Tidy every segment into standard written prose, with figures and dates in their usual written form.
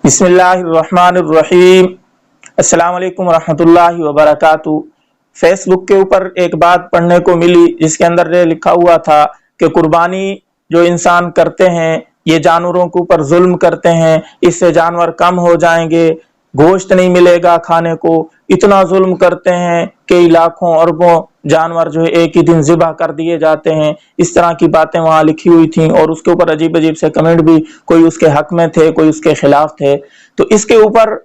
बिस्मिल्लाहिर्रहमानिर्रहीम। अस्सलाम वालेकुम रहमतुल्लाहि व बरकातुहू। फेसबुक के ऊपर एक बात पढ़ने को मिली जिसके अंदर ये लिखा हुआ था कि कुर्बानी जो इंसान करते हैं ये जानवरों के ऊपर जुल्म करते हैं, इससे जानवर कम हो जाएंगे, गोश्त नहीं मिलेगा खाने को, इतना जुल्म करते हैं कि लाखों अरबों जानवर जो है एक ही दिन ज़िबा कर दिए जाते हैं। इस तरह की बातें वहां लिखी हुई थी और उसके ऊपर अजीब अजीब से कमेंट भी, कोई उसके हक में थे, कोई उसके खिलाफ थे। तो इसके ऊपर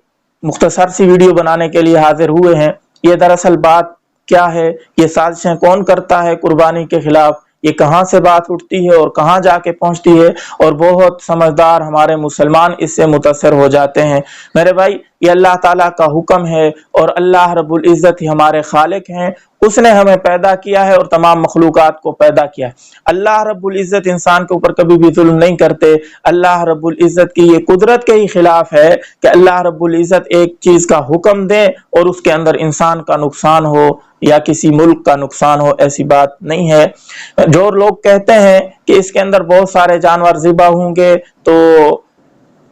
मुख्तसर सी वीडियो बनाने के लिए हाजिर हुए हैं। ये दरअसल बात क्या है, ये साजिशें कौन करता है कुर्बानी के खिलाफ, ये कहाँ से बात उठती है और कहाँ जाके पहुंचती है, और बहुत समझदार हमारे मुसलमान इससे मुतासर हो जाते हैं। मेरे भाई, ये अल्लाह ताला का हुक्म है और अल्लाह रब्बुल इज्जत ही हमारे खालिक हैं। उसने हमें पैदा किया है और तमाम मखलूकात को पैदा किया है। अल्लाह रब्बुल इज्जत इंसान के ऊपर कभी भी जुल्म नहीं करते। अल्लाह रब्बुल इज्जत की ये कुदरत के ही खिलाफ है कि अल्लाह रब्बुल इज्जत एक चीज का हुक्म दे और उसके अंदर इंसान का नुकसान हो या किसी मुल्क का नुकसान हो, ऐसी बात नहीं है। जो लोग कहते हैं कि इसके अंदर बहुत सारे जानवर ज़िबा होंगे तो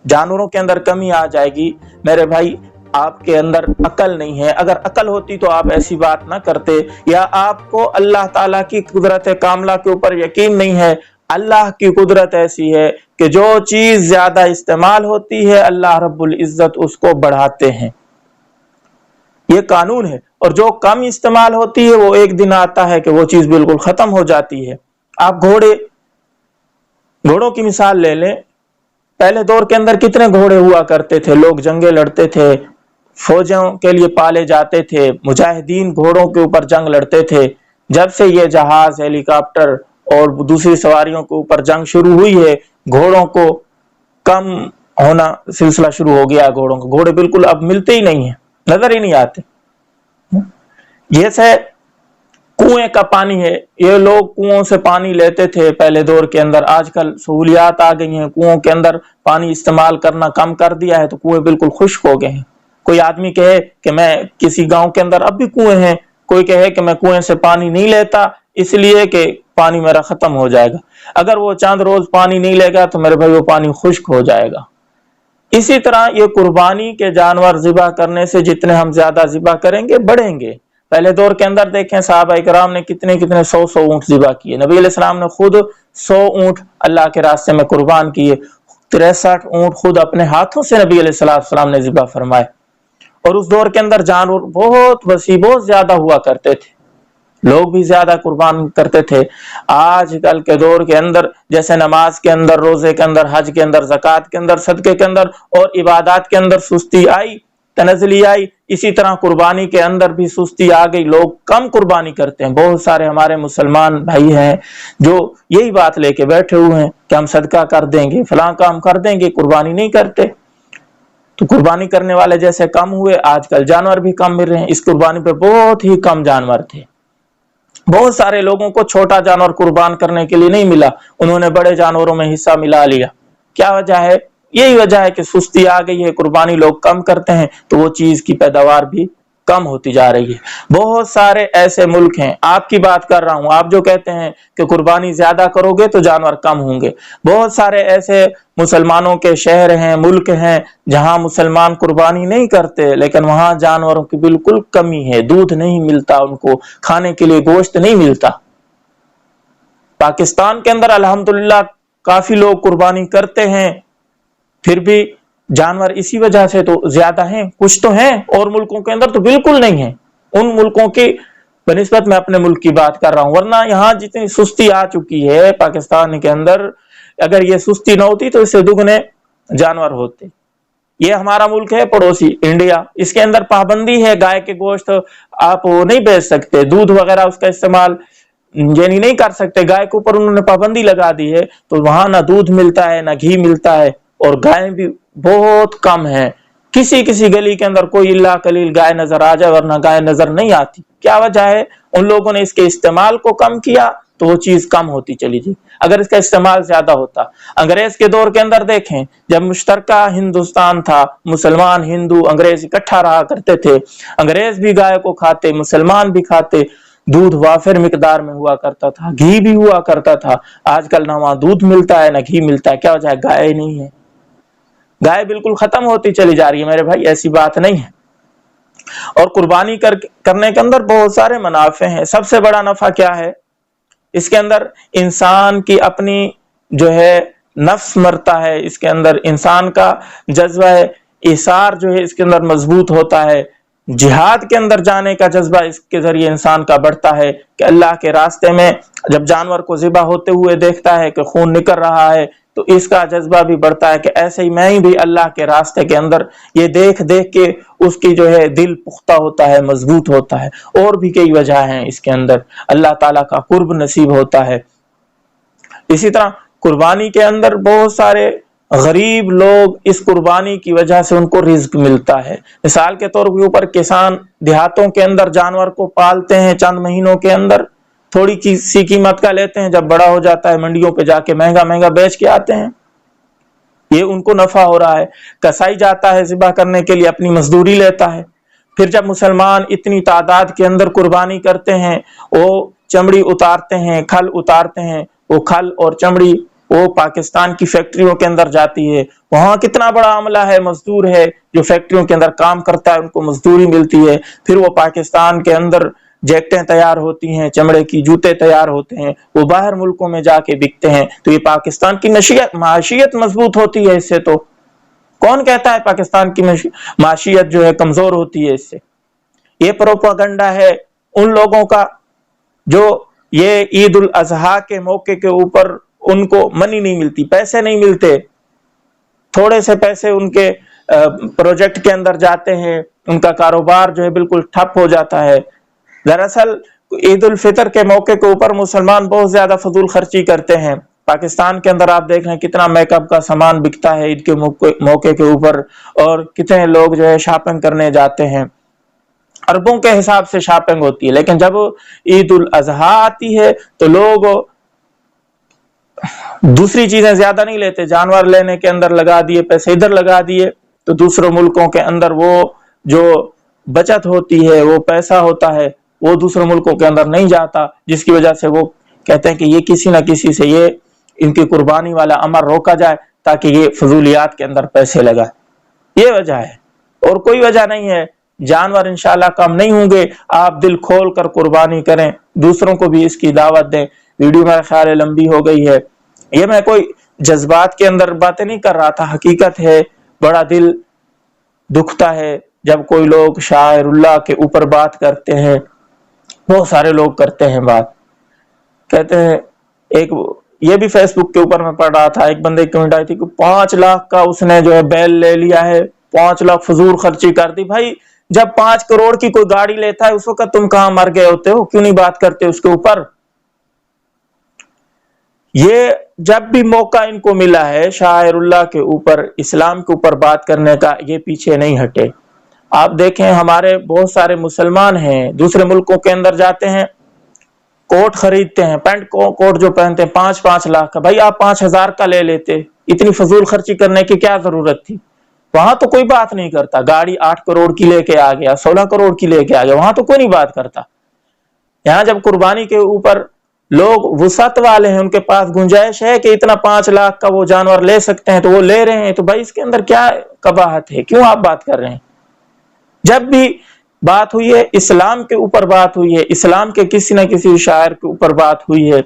जानवरों के अंदर कमी आ जाएगी, मेरे भाई आपके अंदर अकल नहीं है। अगर अकल होती तो आप ऐसी बात ना करते, या आपको अल्लाह ताला की कुदरत कामला के ऊपर यकीन नहीं है। अल्लाह की कुदरत ऐसी है कि जो चीज ज्यादा इस्तेमाल होती है अल्लाह रब्बुल इज्जत उसको बढ़ाते हैं, ये कानून है। और जो कम इस्तेमाल होती है वो एक दिन आता है कि वो चीज बिल्कुल खत्म हो जाती है। आप घोड़ों की मिसाल ले लें। पहले दौर के अंदर कितने घोड़े हुआ करते थे, लोग जंगे लड़ते थे, फौजों के लिए पाले जाते थे, मुजाहिदीन घोड़ों के ऊपर जंग लड़ते थे। जब से ये जहाज, हेलीकॉप्टर और दूसरी सवारियों के ऊपर जंग शुरू हुई है, घोड़ों को कम होना सिलसिला शुरू हो गया। घोड़े बिल्कुल अब मिलते ही नहीं है, नजर ही नहीं आते। जैसे कुएं का पानी है, ये लोग कुओं से पानी लेते थे पहले दौर के अंदर। आजकल सहूलियात आ गई हैं, कुओं के अंदर पानी इस्तेमाल करना कम कर दिया है तो कुएं बिल्कुल खुश्क हो गए हैं। कोई आदमी कहे कि मैं, किसी गांव के अंदर अब भी कुएं हैं, कोई कहे कि मैं कुएं से पानी नहीं लेता इसलिए कि पानी मेरा खत्म हो जाएगा। अगर वो चंद रोज पानी नहीं लेगा तो मेरे भाई वो पानी खुश्क हो जाएगा। इसी तरह ये कुर्बानी के जानवर ज़िबा करने से जितने हम ज्यादा ज़िबा करेंगे बढ़ेंगे। पहले दौर के अंदर देखें, सहाबा इकराम ने कितने कितने 100 ऊंट ज़िबा किए। नबी अलैहिस्सलाम ने खुद 100 ऊंट अल्लाह के रास्ते में कुर्बान किए। 63 ऊंट खुद अपने हाथों से नबी अलैहिस्सलाम ने ज़िबा फरमाए। और उस दौर के अंदर जानवर बहुत वसी, बहुत ज्यादा हुआ करते थे, लोग भी ज्यादा कुर्बान करते थे। आजकल के दौर के अंदर जैसे नमाज के अंदर, रोजे के अंदर, हज के अंदर, ज़कात के अंदर, सदके के अंदर और इबादत के अंदर सुस्ती आई, तनज़ली आई, इसी तरह कुर्बानी के अंदर भी सुस्ती आ गई। लोग कम कुर्बानी करते हैं। बहुत सारे हमारे मुसलमान भाई हैं जो यही बात लेके बैठे हुए हैं कि हम सदका कर देंगे, फलां काम कर देंगे, कुर्बानी नहीं करते। तो कुर्बानी करने वाले जैसे कम हुए, आजकल जानवर भी कम मिल रहे हैं। इस कुर्बानी पे बहुत ही कम जानवर थे। बहुत सारे लोगों को छोटा जानवर कुर्बान करने के लिए नहीं मिला, उन्होंने बड़े जानवरों में हिस्सा मिला लिया। क्या वजह है? यही वजह है कि सुस्ती आ गई है, कुर्बानी लोग कम करते हैं तो वो चीज की पैदावार भी कम होती जा रही है। बहुत सारे ऐसे मुल्क हैं, आपकी बात कर रहा हूं, आप जो कहते हैं कि कुर्बानी ज्यादा करोगे तो जानवर कम होंगे। बहुत सारे ऐसे मुसलमानों के शहर हैं, मुल्क हैं जहां मुसलमान कुर्बानी नहीं करते लेकिन वहां जानवरों की बिल्कुल कमी है, दूध नहीं मिलता, उनको खाने के लिए गोश्त नहीं मिलता। पाकिस्तान के अंदर अल्हम्दुलिल्लाह काफी लोग कुर्बानी करते हैं, फिर भी जानवर इसी वजह से तो ज्यादा हैं। कुछ तो हैं और मुल्कों के अंदर तो बिल्कुल नहीं है। उन मुल्कों की बनिस्बत मैं अपने मुल्क की बात कर रहा हूं, वरना यहाँ जितनी सुस्ती आ चुकी है पाकिस्तान के अंदर, अगर ये सुस्ती न होती तो इससे दुगने जानवर होते। ये हमारा मुल्क है पड़ोसी इंडिया, इसके अंदर पाबंदी है, गाय के गोश्त आप वो नहीं बेच सकते, दूध वगैरह उसका इस्तेमाल यानी नहीं कर सकते। गाय के ऊपर उन्होंने पाबंदी लगा दी है, तो वहां ना दूध मिलता है ना घी मिलता है, और गाय भी बहुत कम है। किसी किसी गली के अंदर कोई इल्ला कलील गाय नजर आ जाए, वरना गाय नजर नहीं आती। क्या वजह है? उन लोगों ने इसके इस्तेमाल को कम किया तो वो चीज कम होती चली गई। अगर इसका इस्तेमाल ज्यादा होता, अंग्रेज के दौर के अंदर देखें, जब मुश्तरका हिंदुस्तान था, मुसलमान हिंदू अंग्रेज इकट्ठा रहा करते थे, अंग्रेज भी गाय को खाते, मुसलमान भी खाते, दूध वाफिर मिकदार में हुआ करता था, घी भी हुआ करता था। आजकल ना वहां दूध मिलता है ना घी मिलता है। क्या वजह है? गाय नहीं है। گائے بالکل ختم ہوتی چلی جا رہی ہے میرے بھائی، ایسی بات نہیں ہے۔ اور قربانی کرنے کے اندر بہت سارے منافع ہیں۔ سب سے بڑا نفع کیا ہے؟ اس کے اندر انسان کی اپنی جو ہے نفس مرتا ہے، اس کے اندر انسان کا جذبہ ایثار جو ہے اس کے اندر مضبوط ہوتا ہے، جہاد کے اندر جانے کا جذبہ اس کے ذریعے انسان کا بڑھتا ہے کہ اللہ کے راستے میں جب جانور کو ذبح ہوتے ہوئے دیکھتا ہے کہ خون نکل رہا ہے تو اس کا جذبہ بھی بڑھتا ہے کہ ایسے ہی میں ہی بھی اللہ کے راستے کے اندر، یہ دیکھ دیکھ کے اس کی جو ہے دل پختہ ہوتا ہے، مضبوط ہوتا ہے۔ اور بھی کئی وجہ ہیں اس کے اندر، اللہ تعالیٰ کا قرب نصیب ہوتا ہے۔ اسی طرح قربانی کے اندر بہت سارے غریب لوگ اس قربانی کی وجہ سے ان کو رزق ملتا ہے۔ مثال کے طور کے اوپر کسان دیہاتوں کے اندر جانور کو پالتے ہیں، چند مہینوں کے اندر تھوڑی سی قیمت کا لیتے ہیں، جب بڑا ہو جاتا ہے منڈیوں پہ جا کے مہنگا مہنگا بیچ کے آتے ہیں، یہ ان کو نفع ہو رہا ہے۔ کسائی جاتا ہے ذبح کرنے کے لیے، اپنی مزدوری لیتا ہے۔ پھر جب مسلمان اتنی تعداد کے اندر قربانی کرتے ہیں، وہ چمڑی اتارتے ہیں، کھل اتارتے ہیں، وہ کھل اور چمڑی وہ پاکستان کی فیکٹریوں کے اندر جاتی ہے، وہاں کتنا بڑا عملہ ہے، مزدور ہے جو فیکٹریوں کے اندر کام کرتا ہے، ان کو مزدوری ملتی ہے۔ پھر وہ پاکستان کے اندر جیکٹیں تیار ہوتی ہیں، چمڑے کی جوتے تیار ہوتے ہیں، وہ باہر ملکوں میں جا کے بکتے ہیں، تو یہ پاکستان کی معیشت مضبوط ہوتی ہے اس سے۔ تو کون کہتا ہے پاکستان کی معیشت جو ہے کمزور ہوتی ہے اس سے؟ یہ پروپاگنڈا ہے ان لوگوں کا جو یہ عید الاضحیٰ کے موقع کے اوپر ان کو منی نہیں ملتی، پیسے نہیں ملتے، تھوڑے سے پیسے ان کے پروجیکٹ کے اندر جاتے ہیں، ان کا کاروبار جو ہے بالکل ٹھپ ہو جاتا ہے۔ دراصل عید الفطر کے موقع کے اوپر مسلمان بہت زیادہ فضول خرچی کرتے ہیں۔ پاکستان کے اندر آپ دیکھ رہے ہیں کتنا میک اپ کا سامان بکتا ہے عید کے موقع کے اوپر، اور کتنے لوگ جو ہے شاپنگ کرنے جاتے ہیں، اربوں کے حساب سے شاپنگ ہوتی ہے۔ لیکن جب عید الاضحیٰ آتی ہے تو لوگ دوسری چیزیں زیادہ نہیں لیتے، جانور لینے کے اندر لگا دیے، پیسے ادھر لگا دیے، تو دوسروں ملکوں کے اندر وہ جو بچت ہوتی ہے، وہ پیسہ ہوتا ہے، وہ دوسرے ملکوں کے اندر نہیں جاتا، جس کی وجہ سے وہ کہتے ہیں کہ یہ کسی نہ کسی سے یہ ان کی قربانی والا امر روکا جائے تاکہ یہ فضولیات کے اندر پیسے لگائے۔ یہ وجہ ہے اور کوئی وجہ نہیں ہے۔ جانور انشاءاللہ کم نہیں ہوں گے، آپ دل کھول کر قربانی کریں، دوسروں کو بھی اس کی دعوت دیں۔ ویڈیو میرا خیال ہے لمبی ہو گئی ہے، یہ میں کوئی جذبات کے اندر باتیں نہیں کر رہا تھا، حقیقت ہے۔ بڑا دل دکھتا ہے جب کوئی لوگ شاعر اللہ کے اوپر بات کرتے ہیں، بہت سارے لوگ کرتے ہیں بات، کہتے ہیں، ایک یہ بھی فیس بک کے اوپر میں پڑھ رہا تھا، ایک بندے کی کمنٹ آئی تھی کہ 5 لاکھ کا اس نے جو ہے بیل لے لیا ہے، 5 لاکھ فضول خرچی کر دی۔ بھائی جب 5 کروڑ کی کوئی گاڑی لیتا ہے اس وقت تم کہاں مر گئے ہوتے ہو؟ کیوں نہیں بات کرتے اس کے اوپر؟ یہ جب بھی موقع ان کو ملا ہے شاعر اللہ کے اوپر، اسلام کے اوپر بات کرنے کا، یہ پیچھے نہیں ہٹے۔ آپ دیکھیں ہمارے بہت سارے مسلمان ہیں، دوسرے ملکوں کے اندر جاتے ہیں، کوٹ خریدتے ہیں، پینٹ کوٹ جو پہنتے ہیں 5-5 لاکھ کا، بھائی آپ 5,000 کا لے لیتے، اتنی فضول خرچی کرنے کی کیا ضرورت تھی؟ وہاں تو کوئی بات نہیں کرتا، گاڑی 8 کروڑ کی لے کے آ گیا، 16 کروڑ کی لے کے آ گیا، وہاں تو کوئی نہیں بات کرتا۔ یہاں جب قربانی کے اوپر لوگ وسعت والے ہیں، ان کے پاس گنجائش ہے کہ اتنا 5 لاکھ کا وہ جانور لے سکتے ہیں تو وہ لے رہے ہیں، تو بھائی اس کے اندر کیا قباحت ہے؟ کیوں آپ بات کر رہے ہیں؟ جب بھی بات ہوئی ہے اسلام کے اوپر بات ہوئی ہے، اسلام کے کسی نہ کسی شاعر کے اوپر بات ہوئی ہے،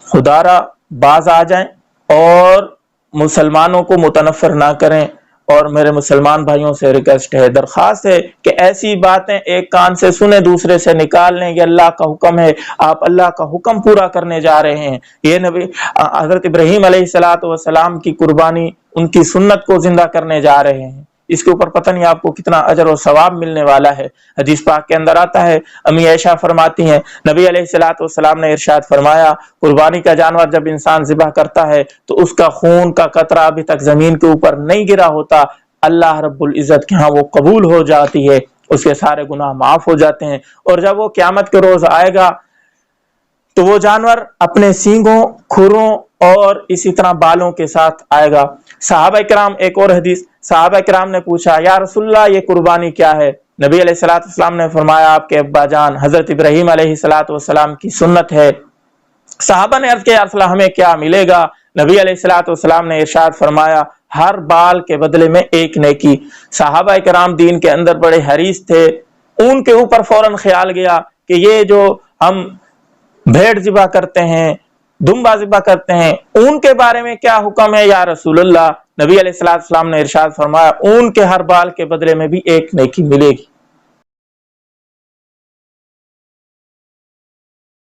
خدا را باز آ جائیں اور مسلمانوں کو متنفر نہ کریں۔ اور میرے مسلمان بھائیوں سے ریکویسٹ ہے، درخواست ہے کہ ایسی باتیں ایک کان سے سنے دوسرے سے نکال لیں۔ یہ اللہ کا حکم ہے، آپ اللہ کا حکم پورا کرنے جا رہے ہیں۔ یہ نبی حضرت ابراہیم علیہ السلام کی قربانی، ان کی سنت کو زندہ کرنے جا رہے ہیں، اس کے اوپر پتہ نہیں آپ کو کتنا اجر و ثواب ملنے والا ہے۔ حدیث پاک کے اندر آتا ہے، امی عائشہ فرماتی ہیں نبی علیہ السلام نے ارشاد فرمایا، قربانی کا جانور جب انسان ذبح کرتا ہے تو اس کا خون کا قطرہ ابھی تک زمین کے اوپر نہیں گرا ہوتا، اللہ رب العزت کے ہاں وہ قبول ہو جاتی ہے، اس کے سارے گناہ معاف ہو جاتے ہیں۔ اور جب وہ قیامت کے روز آئے گا تو وہ جانور اپنے سینگوں، کھروں اور اسی طرح بالوں کے ساتھ آئے گا۔ صحابہ کرام، ایک اور حدیث، صحابہ کرام نے پوچھا یا رسول اللہ یہ قربانی کیا ہے؟ نبی علیہ السلام نے فرمایا آپ کے ابا جان حضرت ابراہیم علیہ السلام کی سنت ہے۔ صحابہ نے عرض کیا یا رسول اللہ ہمیں کیا ملے گا؟ नबी अलैहिस्सलाम ने इरशाद फरमाया, हर बाल के बदले में एक नेकी। सहाबा कराम दीन के अंदर बड़े हरीस थे, उनके ऊपर फौरन ख्याल गया कि ये जो हम भेड़ ज़िबा करते हैं, दुम्बा ज़िबा करते हैं, उनके बारे में क्या हुक्म है या रसूलुल्लाह? नबी अलैहिस्सलाम ने इरशाद फरमाया, उनके हर बाल के बदले में भी एक नेकी मिलेगी।